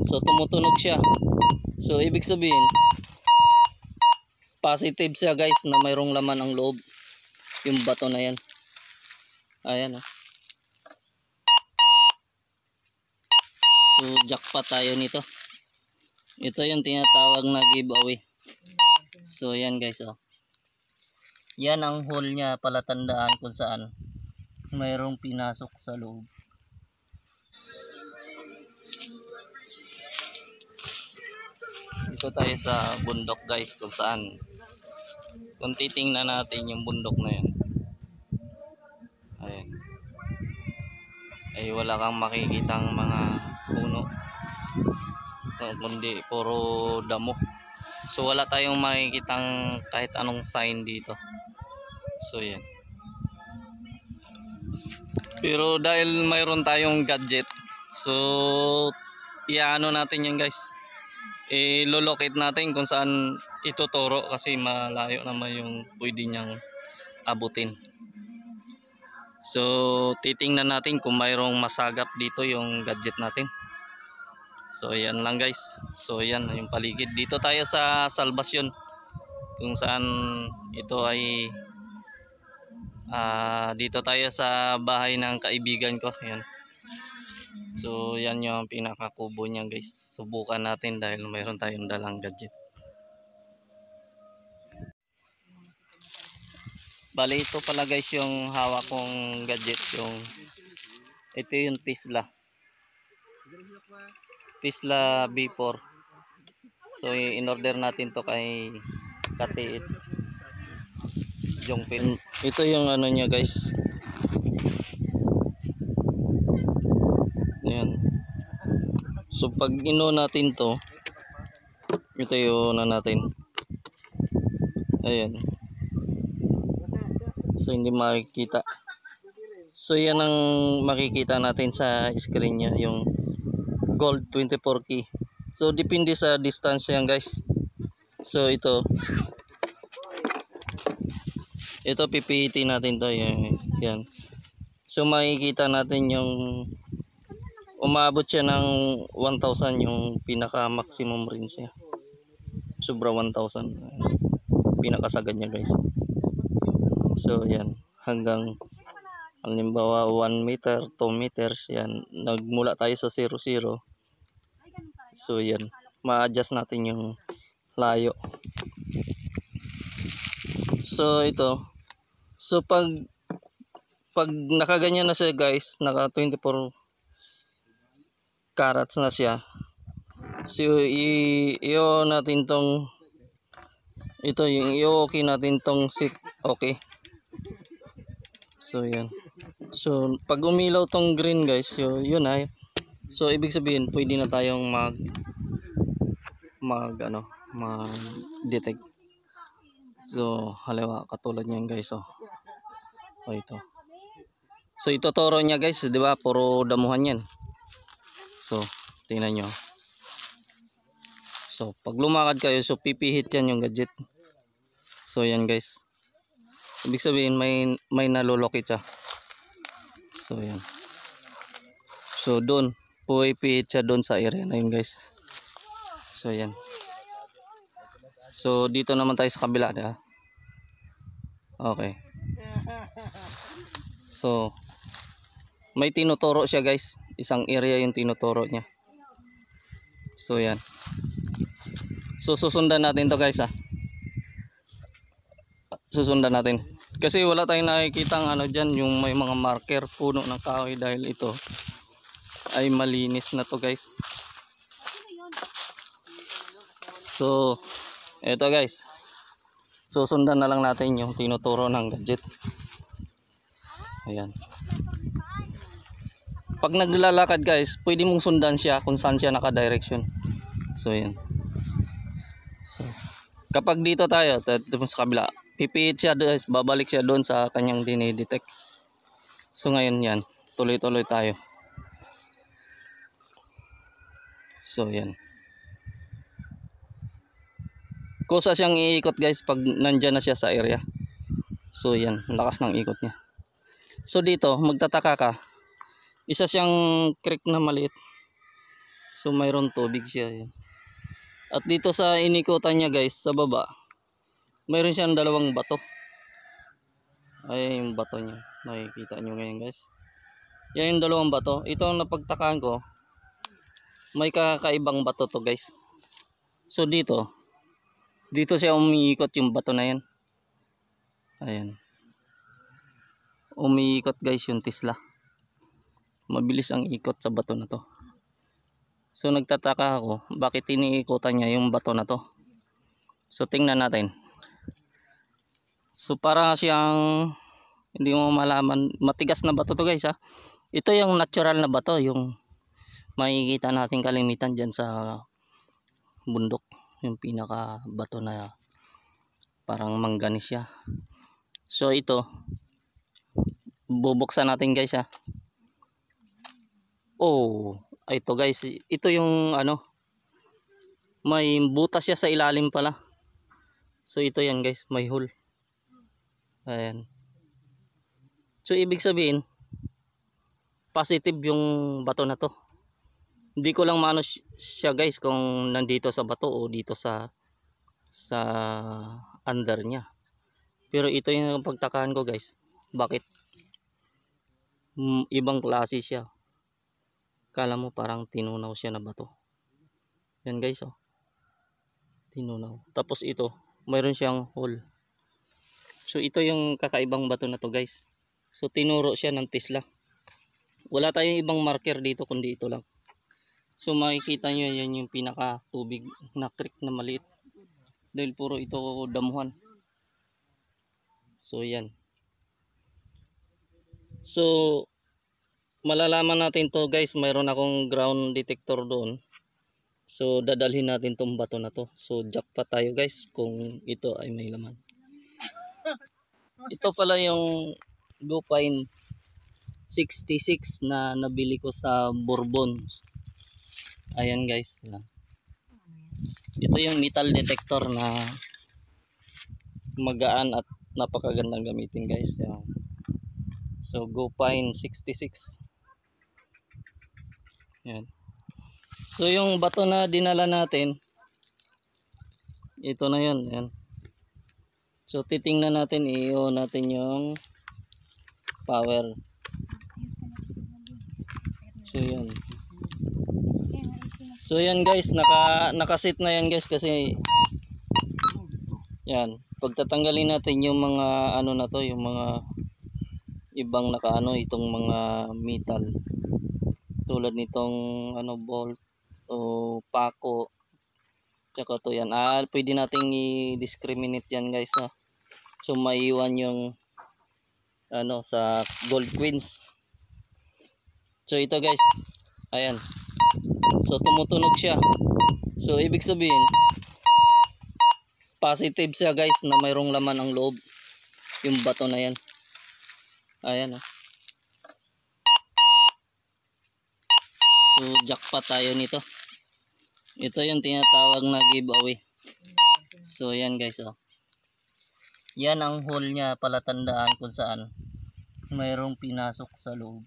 So tumutunog siya. So ibig sabihin positive siya guys na mayroong laman ang loob yung bato na yan. Ayan. So jackpot tayo nito. Ito yung tinatawag na giveaway. So yan guys, oh. Yan ang hole niya, palatandaan kung saan mayroong pinasok sa loob. Dito tayo sa bundok guys, kung saan kung titingnan natin yung bundok na yan, ayan, ay wala kang makikitang mga puno, kundi puro damo. So wala tayong makikitang kahit anong sign dito. So yan. Pero dahil mayroon tayong gadget, so iano natin yan guys, ilolocate natin kung saan ituturo kasi malayo naman yung pwede niyang abutin. So titingnan natin kung mayroong masagap dito yung gadget natin. So yan lang guys. So yan yung paligid. Dito tayo sa salbasyon kung saan ito ay dito tayo sa bahay ng kaibigan ko. Yan. So yan yung pinakakubo niya guys. Subukan natin dahil mayroon tayong dalang gadget. Bali ito pala guys yung hawak kong gadget, ito yung Tesla B4. So in-order natin to kay KTH Jongpin. Ito yung ano niya guys. Ayan. So pag ino natin to, ito yung natin. Ayan. So hindi makikita. So yan ang makikita natin sa screen niya, yung gold 24 key. So depende sa distance yan guys. So ito pipilitin natin to, yan. So makikita natin yung umabot siya ng 1,000 yung pinaka maximum range niya. Sobra 1,000 pinakasagad niya guys. So yan, hanggang halimbawa 1 meter, 2 meters, yan. Nagmula tayo sa 0, 0. So yan, ma-adjust natin yung layo. So ito, so pag nakaganyan na siya guys, naka 24 carats na siya. So iyo natin tong ito, yung i-okay natin tong sit, okay. So yan. So pag umilaw tong green guys, yun ay. So ibig sabihin pwede na tayong mag-detect. So haliwa katulad niyan guys, oh. O ito. So ituturo niya guys, 'di ba? Puro damuhan 'yan. So tingnan niyo. So pag lumakad kayo, so pipihit 'yan yung gadget. So yan guys. Ibig sabihin may nalolokit siya. So yan. So doon pupihit siya doon sa area na yun guys. So yan. So dito naman tayo sa kabila, diba? Okay. So may tinuturo siya guys. Isang area yung tinuturo niya. So yan. So susundan natin to guys, susundan natin. Kasi wala tayong nakikitang ano dyan, yung may mga marker, puno ng kahoy, dahil ito ay malinis na to guys. So eto guys, susundan na lang natin yung tinuturo ng gadget. Ayan. Pag naglalakad guys, pwede mong sundan siya kung saan siya naka-direction. So yan. So kapag dito tayo, sa kabila, pipihit siya guys, babalik siya doon sa kanyang dinidetect. So ngayon yan, tuloy-tuloy tayo. So yan. Kusa siyang iikot guys pag nandyan na siya sa area. So yan, lakas ng ikot niya. So dito, magtataka ka, isa siyang creek na maliit. So mayroon tubig siya. Yan. At dito sa inikutan niya guys, sa baba, mayroon siyang dalawang bato. Ay yung bato niya. Nakikita nyo ngayon guys. Yan yung dalawang bato. Ito ang napagtakaan ko. May kakaibang bato to guys. So dito siya umiikot yung bato na yan. Ayan. Umiikot guys yung Tesla. Mabilis ang ikot sa bato na to. So nagtataka ako bakit iniikutan niya yung bato na to. So tingnan natin. So para siyang hindi mo malaman, matigas na bato to guys ha. Ito yung natural na bato, yung makikita natin kalimitan dyan sa bundok. Yung pinaka bato na parang mangganis siya. So ito bubuksan natin guys ha. Oh, ito guys, ito yung ano, may butas siya sa ilalim pala. So ito yan guys, may hole. Ayan. So ibig sabihin positive yung bato na to. Hindi ko lang maano siya guys kung nandito sa bato o dito sa under niya. Pero ito yung pagtakaan ko guys. Bakit? Ibang klase siya. Kala mo parang tinunaw siya na bato. Yan guys oh. Tinunaw. Tapos ito, mayroon siyang hole. So ito yung kakaibang bato na to guys. So tinuro siya ng Tesla. Wala tayong ibang marker dito kundi ito lang. So makikita nyo yan yung pinaka tubig na creek na maliit. Dahil puro ito damuhan. So yan. So malalaman natin to guys, mayroon akong ground detector doon. So dadalhin natin tong bato na to. So jackpot tayo guys kung ito ay may laman. Ito pala yung Lupine 66 na nabili ko sa Bourbon. Ayan guys. Ito yung metal detector na magaan at napakagandang gamitin guys. So Lupine 66. Yan. So yung bato na dinala natin, ito na yun. Yan. So titingnan natin, i-on natin yung power. So yan. So yan guys, nakasit na yan guys kasi yan, pagtatanggalin natin yung mga ano na to, yung mga ibang nakaano itong mga metal tulad nitong ano bolt o pako, tsaka to yan. Pwede nating i-discriminate yan guys ha. So maiwan yung ano sa gold queens. So ito guys, ayan. So tumutunog siya. So ibig sabihin positive siya guys na mayroong laman ang loob yung bato na yan. Ayan oh. So jackpot tayo nito. Ito yung tinatawag na giveaway. So yan guys oh. Yan ang hole niya, palatandaan kung saan mayroong pinasok sa loob.